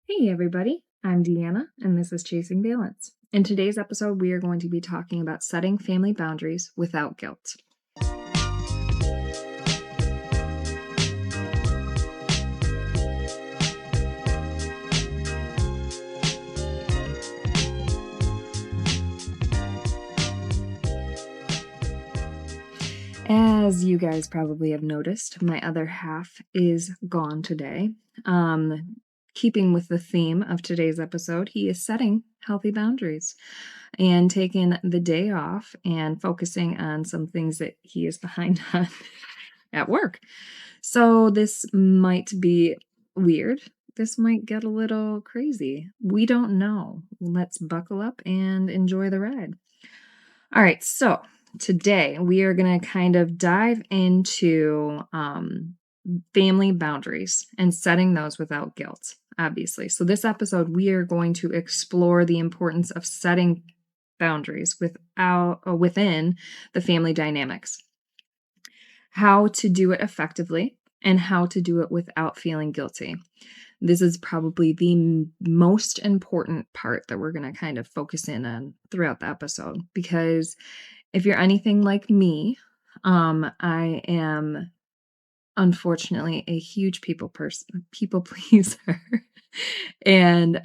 Hey everybody, I'm Deanna and this is Chasing Balance. In today's episode, we are going to be talking about setting family boundaries without guilt. As you guys probably have noticed, my other half is gone today. Keeping with the theme of today's episode, he is setting healthy boundaries and taking the day off and focusing on some things that he is behind on at work. So this might be weird. This might get a little crazy. We don't know. Let's buckle up and enjoy the ride. All right, so today we are going to kind of dive into family boundaries and setting those without guilt, obviously. So, this episode, we are going to explore the importance of setting boundaries within the family dynamics, how to do it effectively, and how to do it without feeling guilty. This is probably the most important part that we're going to kind of focus in on throughout the episode, because if you're anything like me, I am unfortunately a huge people pleaser. And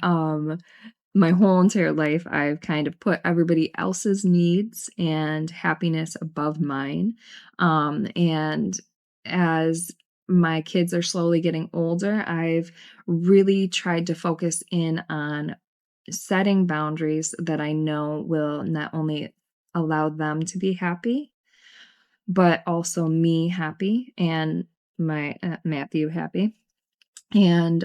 my whole entire life, I've kind of put everybody else's needs and happiness above mine. And as my kids are slowly getting older, I've really tried to focus in on setting boundaries that I know will not only allow them to be happy, but also me happy and my Matthew happy. And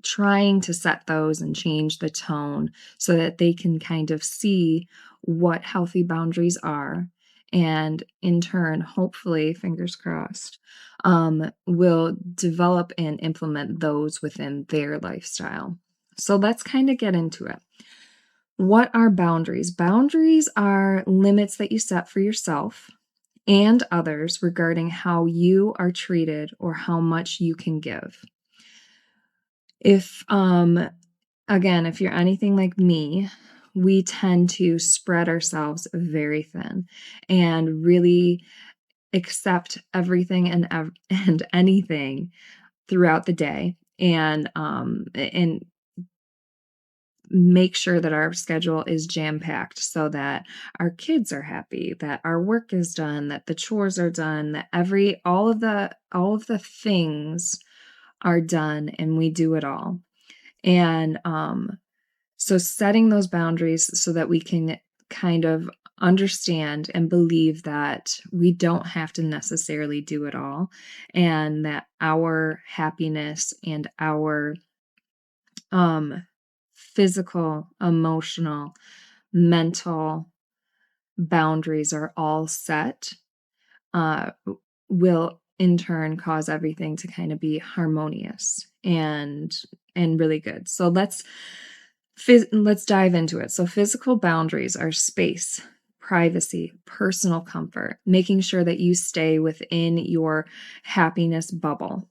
trying to set those and change the tone so that they can kind of see what healthy boundaries are, and in turn, hopefully, fingers crossed, will develop and implement those within their lifestyle. So let's kind of get into it. What are boundaries? Boundaries are limits that you set for yourself and others regarding how you are treated or how much you can give. If again, if you're anything like me, we tend to spread ourselves very thin and really accept everything and anything throughout the day, and make sure that our schedule is jam-packed so that our kids are happy, that our work is done, that the chores are done, that all of the things are done and we do it all. And so setting those boundaries so that we can kind of understand and believe that we don't have to necessarily do it all, and that our happiness and our physical, emotional, mental boundaries are all set, uh, will in turn cause everything to kind of be harmonious and really good. So let's dive into it. So physical boundaries are space, privacy, personal comfort, making sure that you stay within your happiness bubble.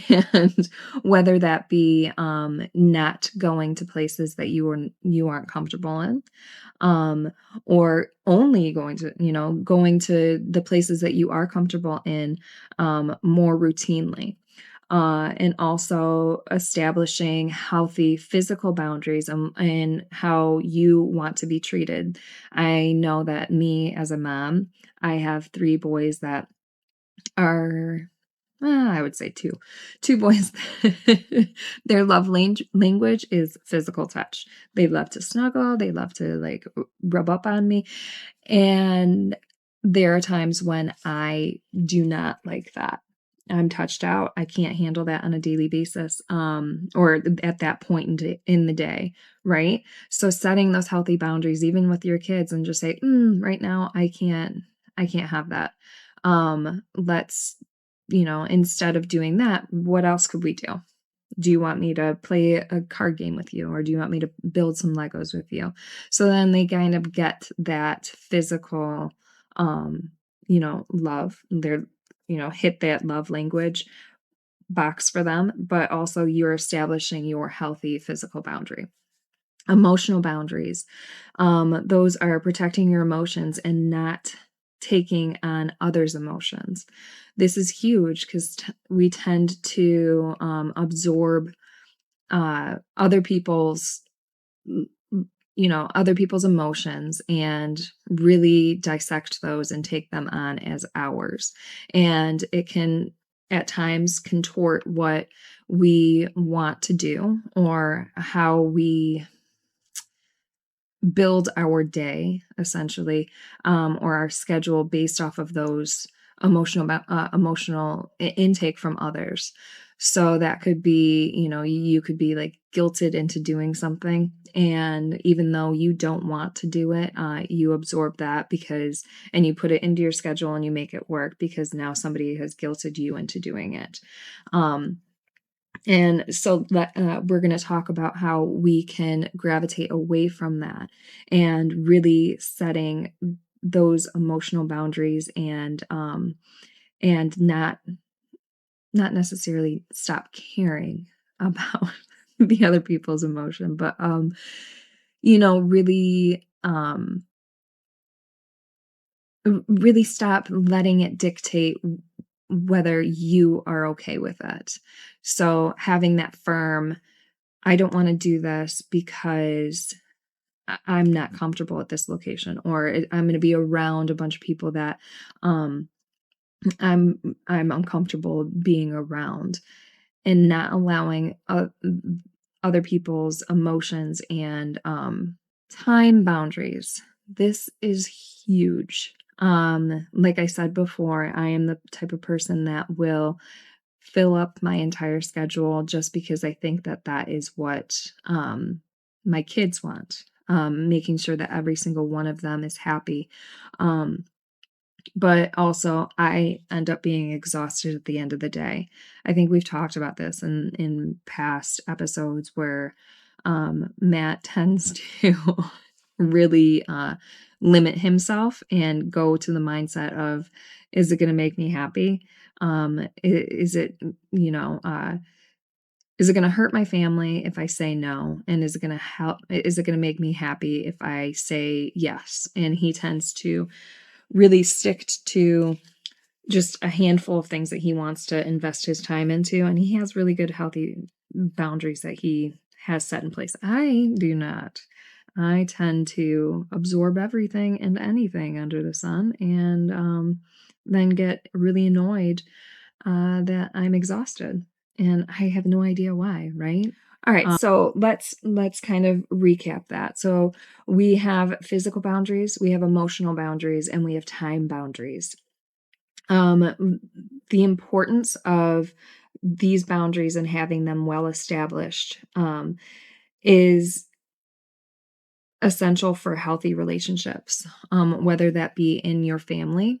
And whether that be not going to places that you aren't comfortable in, or only going to the places that you are comfortable in more routinely. And also establishing healthy physical boundaries and how you want to be treated. I know that me as a mom, I have 3 boys that are, I would say 2 boys. Their love language is physical touch. They love to snuggle. They love to like rub up on me. And there are times when I do not like that. I'm touched out. I can't handle that on a daily basis, or at that point in the day, right? So setting those healthy boundaries, even with your kids, and just say, right now, I can't have that. Let's, instead of doing that, what else could we do? Do you want me to play a card game with you, or do you want me to build some Legos with you? So then they kind of get that physical, love. They're, hit that love language box for them, but also you're establishing your healthy physical boundary. Emotional boundaries. Those are protecting your emotions and not taking on others' emotions. This is huge because we tend to absorb other people's other people's emotions and really dissect those and take them on as ours. And it can at times contort what we want to do or how we build our day essentially, or our schedule based off of those emotional intake from others. So that could be, you could be like guilted into doing something, and even though you don't want to do it, you absorb that and you put it into your schedule and you make it work because now somebody has guilted you into doing it. And so we're going to talk about how we can gravitate away from that and really setting those emotional boundaries and not necessarily stop caring about the other people's emotion, but really really stop letting it dictate whether you are okay with it. So having that firm, I don't want to do this because I'm not comfortable at this location, or I'm going to be around a bunch of people that um, I'm uncomfortable being around, and not allowing other people's emotions and time boundaries. This is huge. Like I said before, I am the type of person that will fill up my entire schedule just because I think that that is what my kids want. Making sure that every single one of them is happy. Um, but also I end up being exhausted at the end of the day. I think we've talked about this in past episodes where Matt tends to really limit himself and go to the mindset of, is it going to make me happy? Is it, is it going to hurt my family if I say no? And is it going to help? Is it going to make me happy if I say yes? And he tends to really stick to just a handful of things that he wants to invest his time into. And he has really good, healthy boundaries that he has set in place. I do not. I tend to absorb everything and anything under the sun, and then get really annoyed that I'm exhausted. And I have no idea why, right? All right, so let's kind of recap that. So we have physical boundaries, we have emotional boundaries, and we have time boundaries. The importance of these boundaries and having them well established is essential for healthy relationships, whether that be in your family,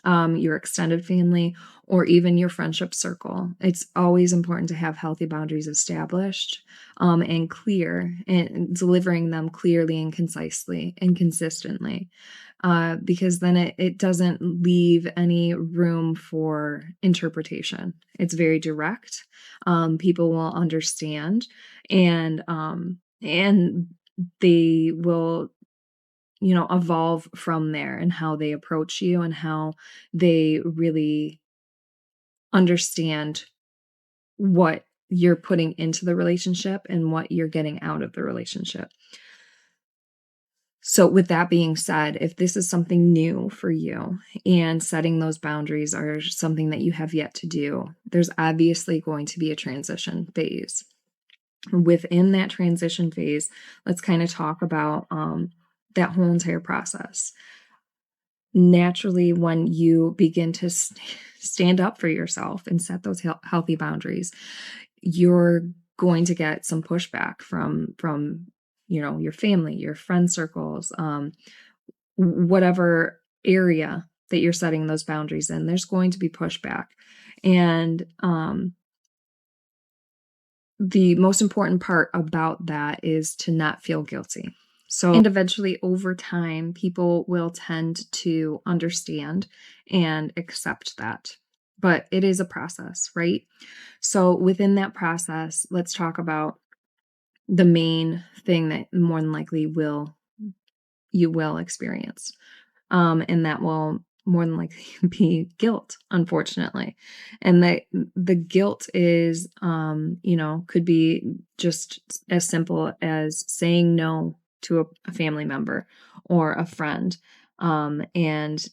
your extended family, or even your friendship circle. It's always important to have healthy boundaries established and clear, and delivering them clearly and concisely and consistently, because then it doesn't leave any room for interpretation. It's very direct. People will understand, and they will evolve from there and how they approach you and how they really understand what you're putting into the relationship and what you're getting out of the relationship. So with that being said, if this is something new for you and setting those boundaries are something that you have yet to do, there's obviously going to be a transition phase. Within that transition phase, let's kind of talk about that whole entire process. Naturally, when you begin to stand up for yourself and set those healthy boundaries, you're going to get some pushback from your family, your friend circles, whatever area that you're setting those boundaries in. There's going to be pushback, and the most important part about that is to not feel guilty. So, and eventually over time, people will tend to understand and accept that. but it is a process, right? So within that process, let's talk about the main thing that more than likely you will experience. And that will more than likely be guilt, unfortunately. And the guilt is, could be just as simple as saying no to a family member or a friend, and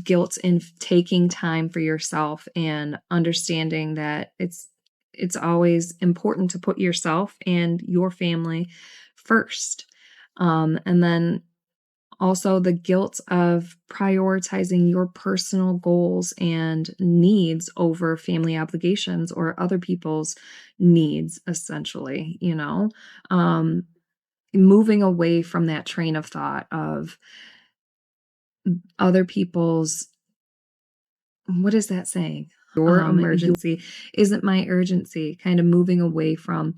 guilt in taking time for yourself and understanding that it's always important to put yourself and your family first. And then also the guilt of prioritizing your personal goals and needs over family obligations or other people's needs, essentially, moving away from that train of thought of other people's, what is that saying? Your emergency isn't my urgency, kind of moving away from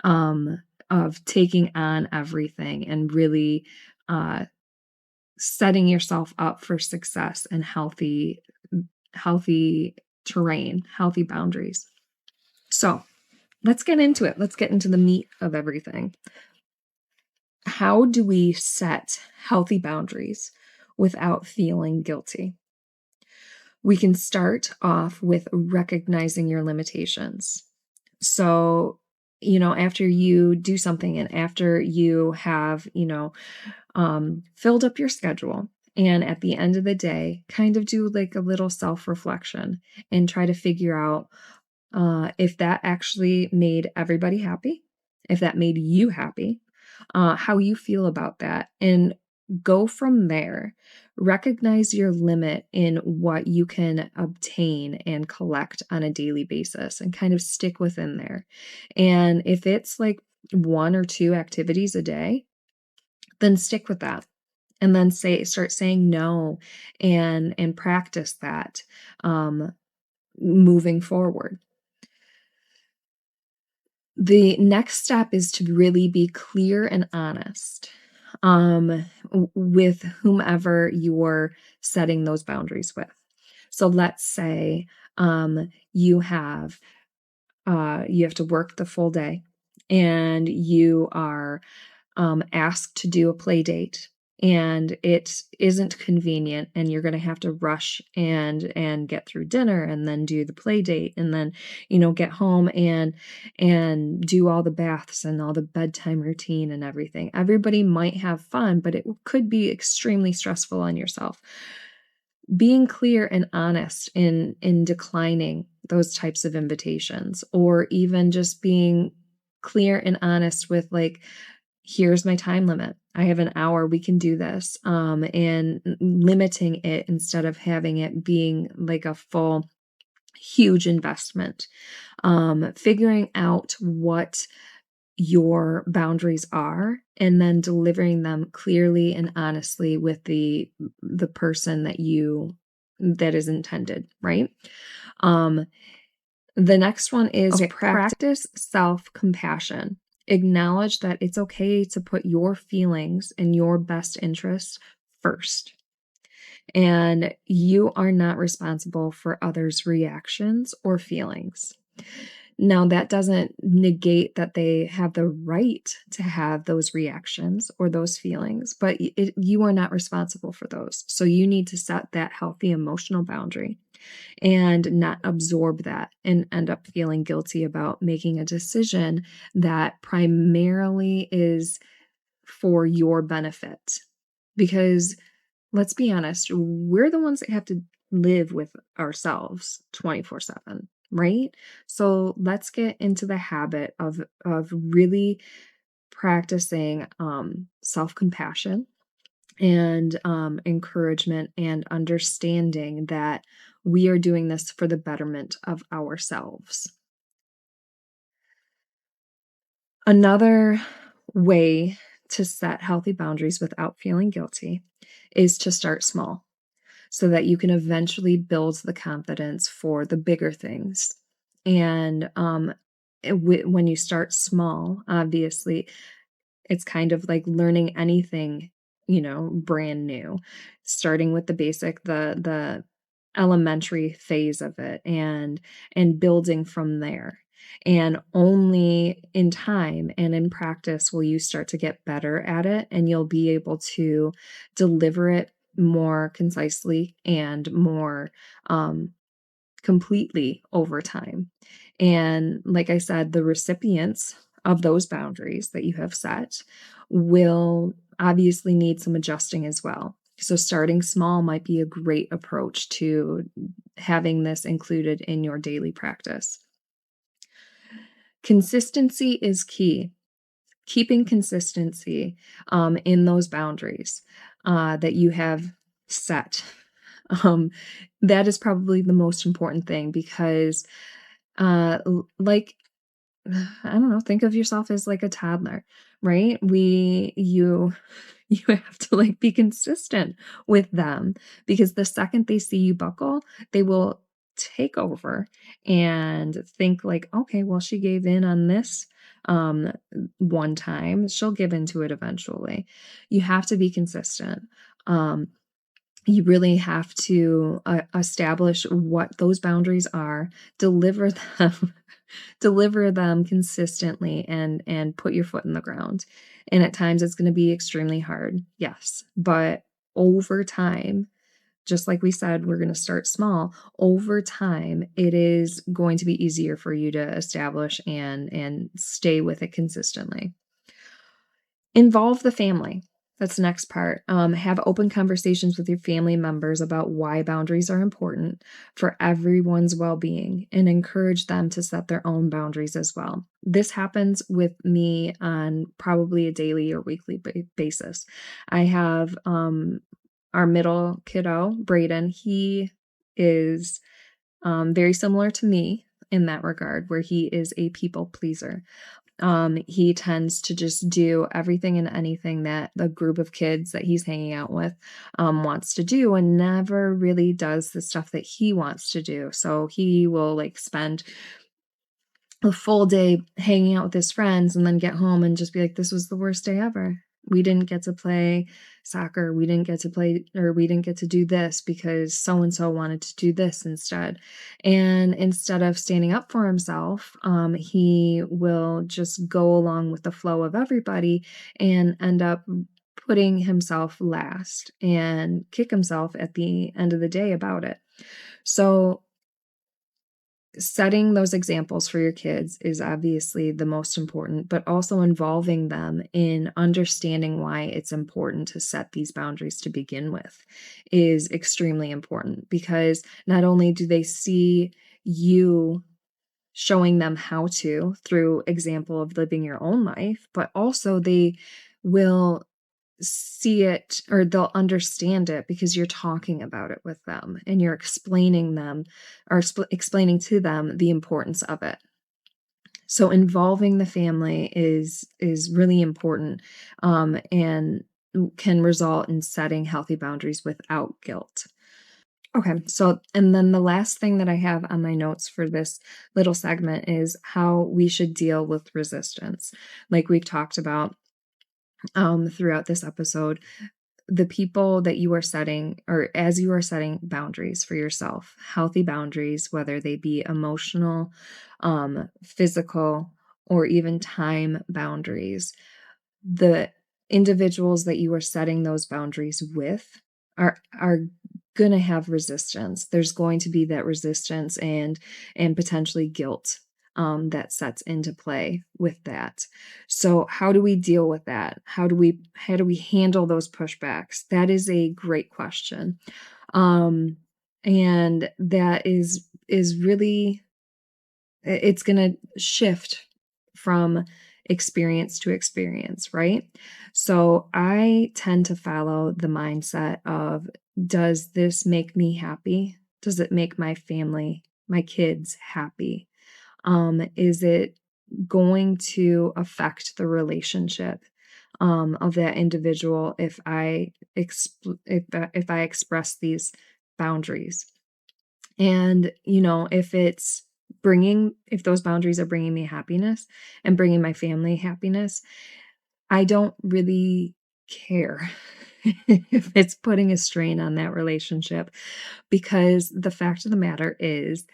of taking on everything and really setting yourself up for success and healthy terrain, healthy boundaries. So, let's get into it. Let's get into the meat of everything. How do we set healthy boundaries without feeling guilty? We can start off with recognizing your limitations. So, after you do something and after you have, filled up your schedule, and at the end of the day, kind of do like a little self reflection and try to figure out if that actually made everybody happy, if that made you happy, how you feel about that, and go from there. Recognize your limit in what you can obtain and collect on a daily basis and kind of stick within there. And if it's like one or two activities a day, then stick with that. And then start saying no and practice that moving forward. The next step is to really be clear and honest with whomever you're setting those boundaries with. So let's say you have to work the full day and you are asked to do a play date and it isn't convenient and you're going to have to rush and get through dinner and then do the play date and then get home and do all the baths and all the bedtime routine and everything. Everybody might have fun, but it could be extremely stressful on yourself. Being clear and honest in declining those types of invitations, or even just being clear and honest with like, here's my time limit. I have an hour. We can do this. And limiting it instead of having it being like a full, huge investment. Figuring out what your boundaries are and then delivering them clearly and honestly with the person that is intended, right? The next one is practice self-compassion. Acknowledge that it's okay to put your feelings and your best interests first. And you are not responsible for others' reactions or feelings. Now, that doesn't negate that they have the right to have those reactions or those feelings, but you are not responsible for those. So you need to set that healthy emotional boundary and not absorb that and end up feeling guilty about making a decision that primarily is for your benefit. Because let's be honest, we're the ones that have to live with ourselves 24/7, right? So let's get into the habit of really practicing self-compassion and encouragement and understanding that we are doing this for the betterment of ourselves. Another way to set healthy boundaries without feeling guilty is to start small so that you can eventually build the confidence for the bigger things. And when you start small, obviously, it's kind of like learning anything, brand new, starting with the basic, the elementary phase of it and building from there. And only in time and in practice will you start to get better at it, and you'll be able to deliver it more concisely and more completely over time. And like I said, the recipients of those boundaries that you have set will obviously need some adjusting as well. So, starting small might be a great approach to having this included in your daily practice. Consistency is key. Keeping consistency in those boundaries that you have set. Um, that is probably the most important thing because, like, I don't know, think of yourself as like a toddler, right? You have to like be consistent with them because the second they see you buckle, they will take over and think like, okay, well, she gave in on this um one time, she'll give into it eventually. You have to be consistent. Um you really have to establish what those boundaries are, deliver them deliver them consistently and put your foot in the ground. And at times it's going to be extremely hard. Yes, but over time, just like we said, we're going to start small. Over time, it is going to be easier for you to establish and stay with it consistently. Involve the family. That's the next part. Have open conversations with your family members about why boundaries are important for everyone's well being and encourage them to set their own boundaries as well. This happens with me on probably a daily or weekly basis. I have our middle kiddo, Braden. He is very similar to me in that regard, where he is a people pleaser. He tends to just do everything and anything that the group of kids that he's hanging out with wants to do and never really does the stuff that he wants to do. So he will like spend a full day hanging out with his friends and then get home and just be like, this was the worst day ever. We didn't get to play soccer. We didn't get to play, or we didn't get to do this because so and so wanted to do this instead. And instead of standing up for himself, he will just go along with the flow of everybody and end up putting himself last and kick himself at the end of the day about it. So, setting those examples for your kids is obviously the most important, but also involving them in understanding why it's important to set these boundaries to begin with is extremely important because not only do they see you showing them how to through example of living your own life, but also they will see it or they'll understand it because you're talking about it with them and you're explaining them or explaining to them the importance of it. So involving the family is really important and can result in setting healthy boundaries without guilt. Okay, so and then the last thing that I have on my notes for this little segment is how we should deal with resistance. Like we've talked about throughout this episode, the people that you are setting, or as you are setting boundaries for yourself, healthy boundaries, whether they be emotional, physical, or even time boundaries, the individuals that you are setting those boundaries with are going to have resistance. There's going to be that resistance and potentially guilt that sets into play with that. So how do we deal with that? How do we handle those pushbacks? That is a great question. And that is really it's going to shift from experience to experience, right? So I tend to follow the mindset of, does this make me happy? Does it make my family, my kids happy? Is it going to affect the relationship of that individual if I express these boundaries? And, if those boundaries are bringing me happiness and bringing my family happiness, I don't really care if it's putting a strain on that relationship, because the fact of the matter is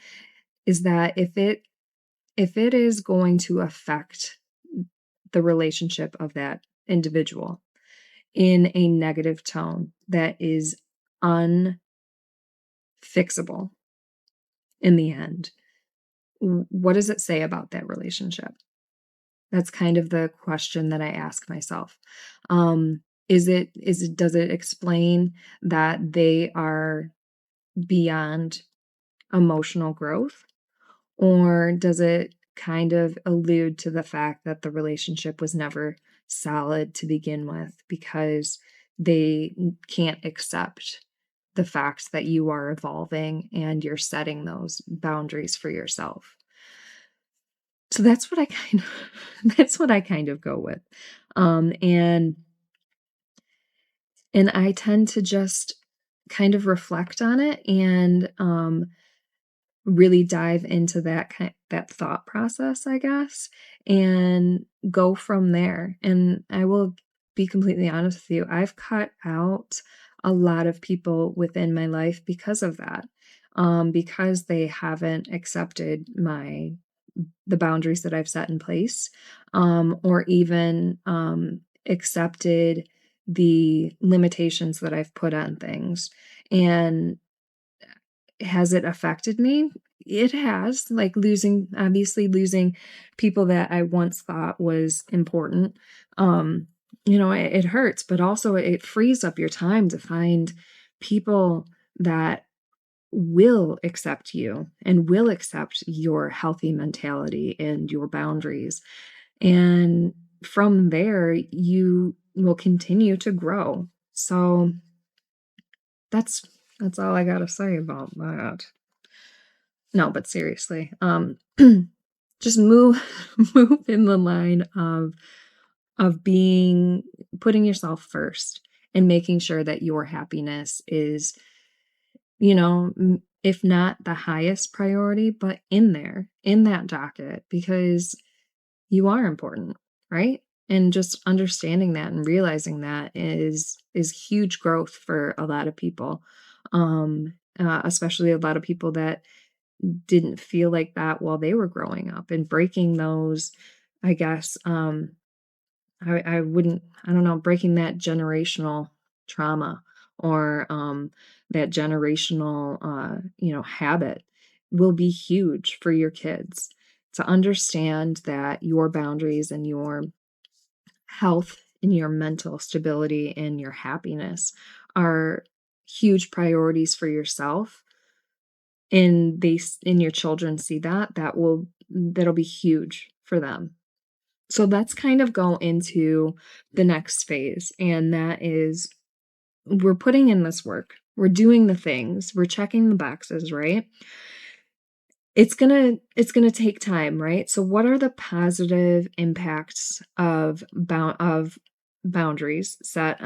that if it is going to affect the relationship of that individual in a negative tone that is unfixable in the end, what does it say about that relationship? That's kind of the question that I ask myself. Does it explain that they are beyond emotional growth? Or does it kind of allude to the fact that the relationship was never solid to begin with because they can't accept the fact that you are evolving and you're setting those boundaries for yourself? So that's what I kind of that's what I kind of go with. Um, and and I tend to just kind of reflect on it and really dive into that thought process, I guess, and go from there. And I will be completely honest with you, I've cut out a lot of people within my life because of that. Because they haven't accepted the boundaries that I've set in place, or even accepted the limitations that I've put on things. And has it affected me? It has, like obviously losing people that I once thought was important. Um, it hurts, but also it frees up your time to find people that will accept you and will accept your healthy mentality and your boundaries. And from there, you will continue to grow. So that's that's all I gotta say about that. No, but seriously, just move move in the line of being putting yourself first and making sure that your happiness is, if not the highest priority, but in there, in that docket, because you are important, right? And just understanding that and realizing that is huge growth for a lot of people. Especially a lot of people that didn't feel like that while they were growing up, and breaking those, I guess, I wouldn't, I don't know, breaking that generational trauma, or that generational, habit will be huge for your kids to understand that your boundaries and your health and your mental stability and your happiness are huge priorities for yourself, and and your children see that, that'll be huge for them. So let's kind of go into the next phase, and that is, we're putting in this work, we're doing the things, we're checking the boxes, right? It's gonna take time, right? So what are the positive impacts of boundaries set?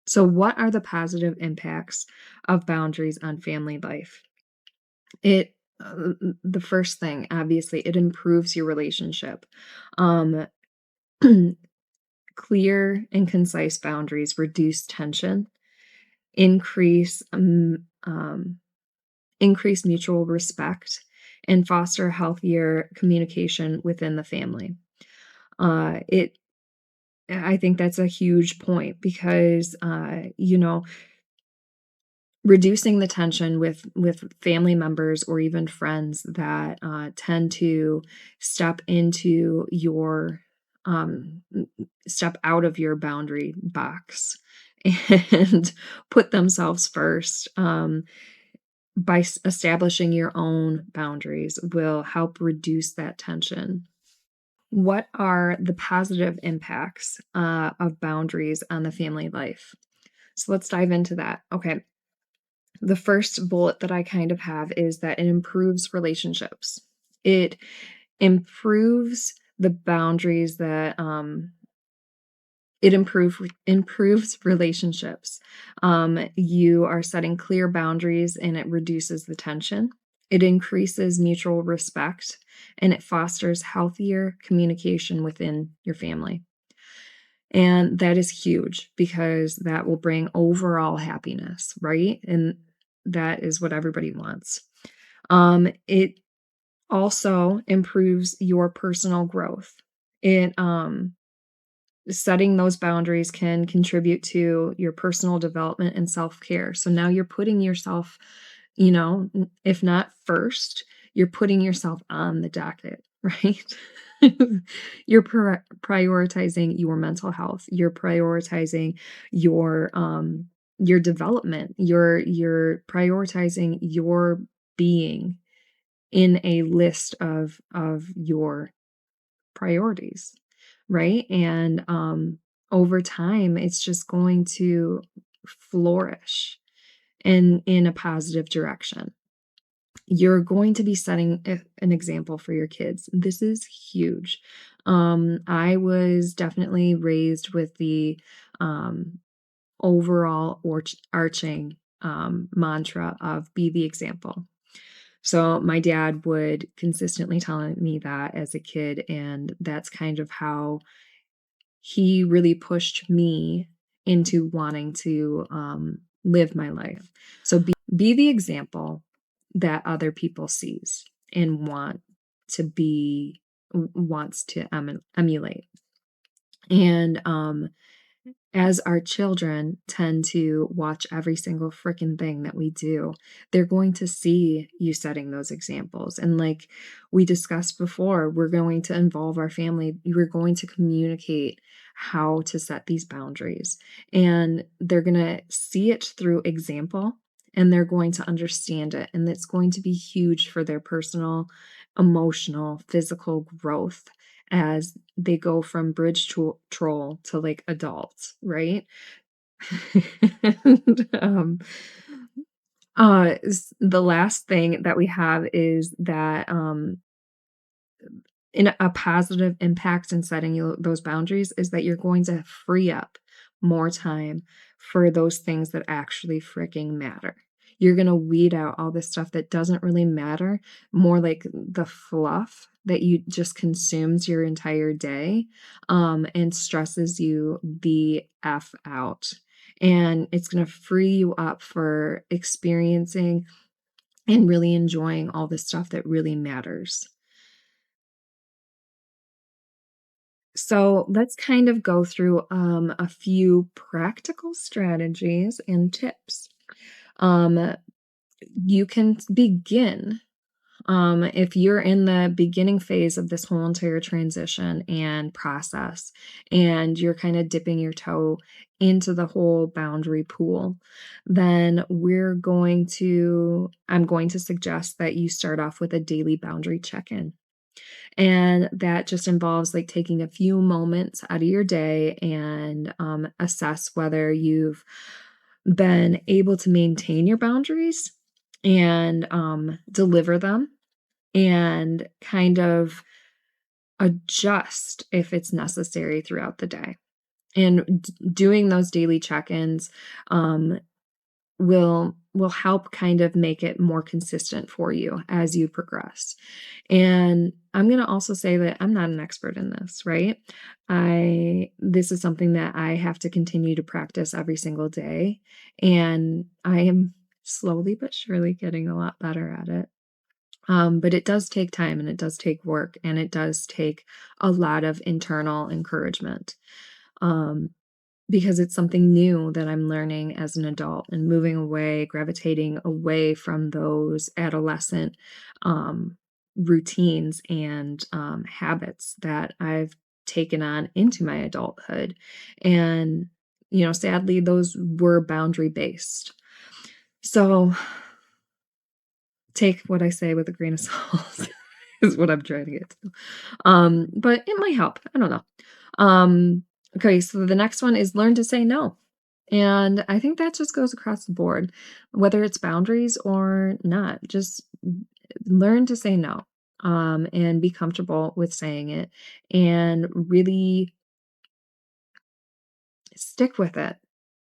So what are the positive impacts of boundaries on family life? It the first thing, obviously, it improves your relationship. Um, Clear and concise boundaries reduce tension, increase increase mutual respect, and foster healthier communication within the family. It I think that's a huge point because reducing the tension with family members or even friends that tend to step into your step out of your boundary box and put themselves first, by establishing your own boundaries, will help reduce that tension. What are the positive impacts of boundaries on the family life? So let's dive into that. Okay. The first bullet that I kind of have is that it improves relationships. It improves the boundaries that improves relationships. You are setting clear boundaries and it reduces the tension. It increases mutual respect and it fosters healthier communication within your family. And that is huge because that will bring overall happiness, right? And that is what everybody wants. It also improves your personal growth. It Setting those boundaries can contribute to your personal development and self-care. So now you're putting yourself, if not first, you're putting yourself on the docket, right? You're prioritizing your mental health. You're prioritizing your development. You're prioritizing your being in a list of your priorities, right? And over time, it's just going to flourish in a positive direction. You're going to be setting an example for your kids. This is huge. I was definitely raised with the um, overall or arching mantra of be the example. So my dad would consistently tell me that as a kid, and that's kind of how he really pushed me into wanting to live my life. So be the example that other people sees and wants to emulate. And as our children tend to watch every single freaking thing that we do, they're going to see you setting those examples. And like we discussed before, we're going to involve our family. We're going to communicate how to set these boundaries. And they're going to see it through example and they're going to understand it. And it's going to be huge for their personal, emotional, physical growth as they go from troll to like adults, right? and, the last thing that we have is that in a positive impact in setting those boundaries is that you're going to free up more time for those things that actually freaking matter. You're going to weed out all this stuff that doesn't really matter, more like the fluff that you just consumes your entire day and stresses you the F out. And it's going to free you up for experiencing and really enjoying all the stuff that really matters. So let's kind of go through a few practical strategies and tips. Um, you can begin if you're in the beginning phase of this whole entire transition and process, and you're kind of dipping your toe into the whole boundary pool, then I'm going to suggest that you start off with a daily boundary check in. And that just involves like taking a few moments out of your day and assess whether you've been able to maintain your boundaries and deliver them and kind of adjust if it's necessary throughout the day. And doing those daily check-ins um, will help kind of make it more consistent for you as you progress. And I'm going to also say that I'm not an expert in this, right? This is something that I have to continue to practice every single day, and I am slowly but surely getting a lot better at it. But it does take time and it does take work and it does take a lot of internal encouragement. Um, because it's something new that I'm learning as an adult and moving away, gravitating away from those adolescent routines and habits that I've taken on into my adulthood. And, sadly, those were boundary based. So take what I say with a grain of salt, is what I'm trying to get to. But it might help. I don't know. Okay, so the next one is learn to say no. And I think that just goes across the board, whether it's boundaries or not. Just learn to say no, and be comfortable with saying it and really stick with it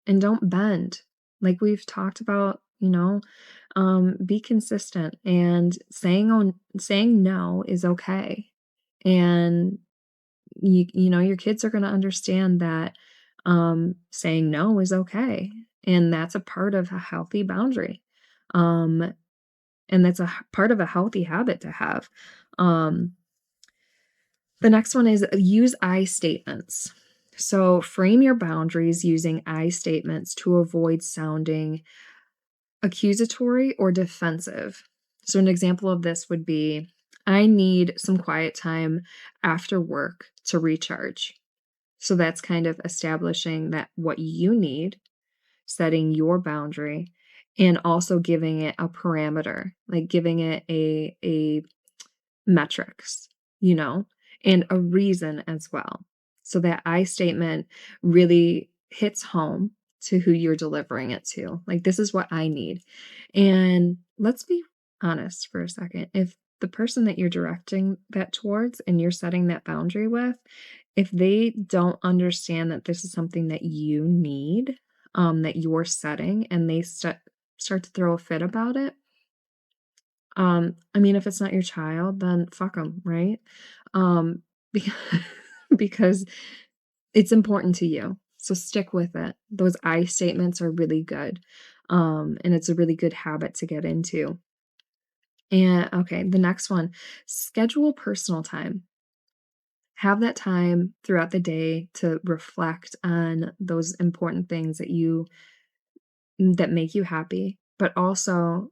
and don't bend. Like we've talked about, be consistent and saying no is okay. And your kids are gonna understand that, saying no is okay, and that's a part of a healthy boundary. Um, and that's a part of a healthy habit to have. Um, the next one is use I statements. So frame your boundaries using I statements to avoid sounding accusatory or defensive. So an example of this would be, I need some quiet time after work to recharge. So that's kind of establishing that what you need, setting your boundary, and also giving it a parameter, like giving it a metrics, you know, and a reason as well. So that I statement really hits home to who you're delivering it to. Like, this is what I need. And let's be honest for a second. If the person that you're directing that towards and you're setting that boundary with, if they don't understand that this is something that you need, that you're setting, and they start to throw a fit about it, I mean, if it's not your child, then fuck them, right? Um, because because it's important to you, so stick with it. Those "I" statements are really good, and it's a really good habit to get into. And okay, the next one, schedule personal time. Have that time throughout the day to reflect on those important things that make you happy, but also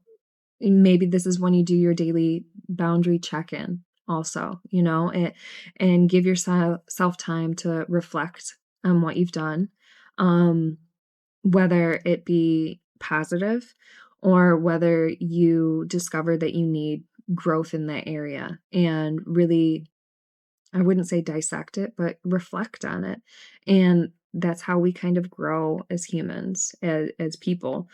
maybe this is when you do your daily boundary check-in also, and give yourself self time to reflect on what you've done, um, whether it be positive or whether you discover that you need growth in that area, and really, I wouldn't say dissect it, but reflect on it. And that's how we kind of grow as humans, as people,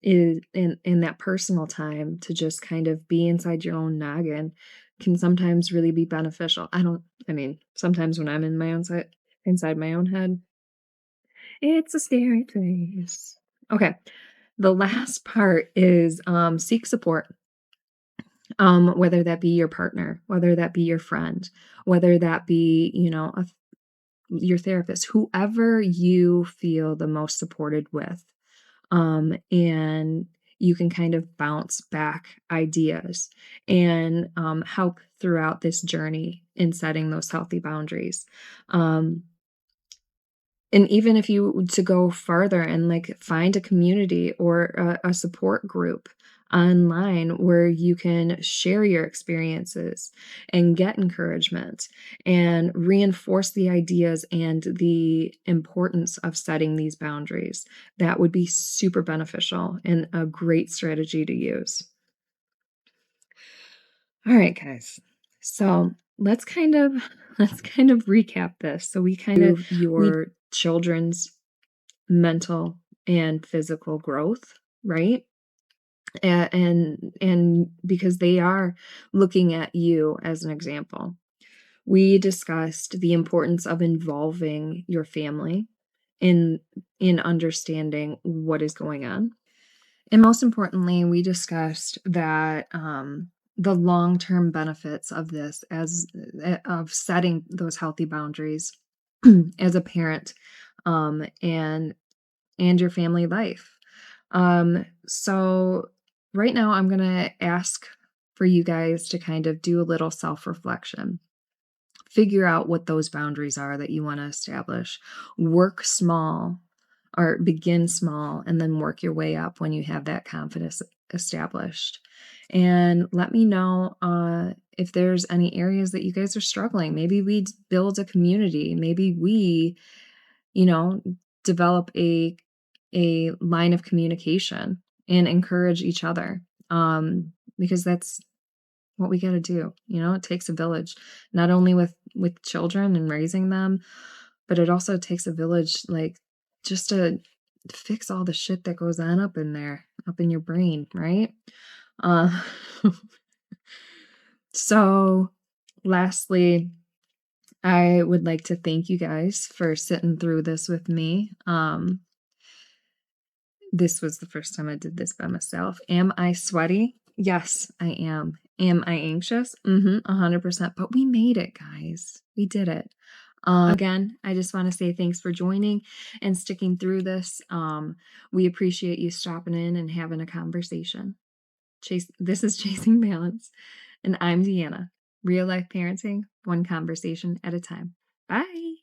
is in that personal time to just kind of be inside your own noggin can sometimes really be beneficial. I mean, sometimes when I'm in my own side inside my own head, it's a scary place. Okay. The last part is seek support. Whether that be your partner, whether that be your friend, whether that be, your therapist, whoever you feel the most supported with. And you can kind of bounce back ideas and help throughout this journey in setting those healthy boundaries. Um, and even if you to go farther and, like, find a community or a support group online where you can share your experiences and get encouragement and reinforce the ideas and the importance of setting these boundaries, that would be super beneficial and a great strategy to use. All right, guys. So let's kind of let's kind of recap this. So we kind of We your children's mental and physical growth, right? And because they are looking at you as an example. We discussed the importance of involving your family in in understanding what is going on. And most importantly, we discussed that the long-term benefits of this as of setting those healthy boundaries as a parent, and your family life. So right now I'm going to ask for you guys to kind of do a little self-reflection. Figure out what those boundaries are that you want to establish. Work small or begin small and then work your way up when you have that confidence established. And let me know if there's any areas that you guys are struggling. Maybe we build a community. Maybe we, you know, develop a line of communication and encourage each other. Because that's what we got to do. It takes a village, not only with children and raising them, but it also takes a village, like, just to fix all the shit that goes on up in there, up in your brain, right? Uh, so, lastly, I would like to thank you guys for sitting through this with me. This was the first time I did this by myself. Am I sweaty? Yes, I am. Am I anxious? 100%, but we made it, guys. We did it. Again, I just wanna say thanks for joining and sticking through this. We appreciate you stopping in and having a conversation. This is Chasing Balance, and I'm Deanna. Real life parenting, one conversation at a time. Bye.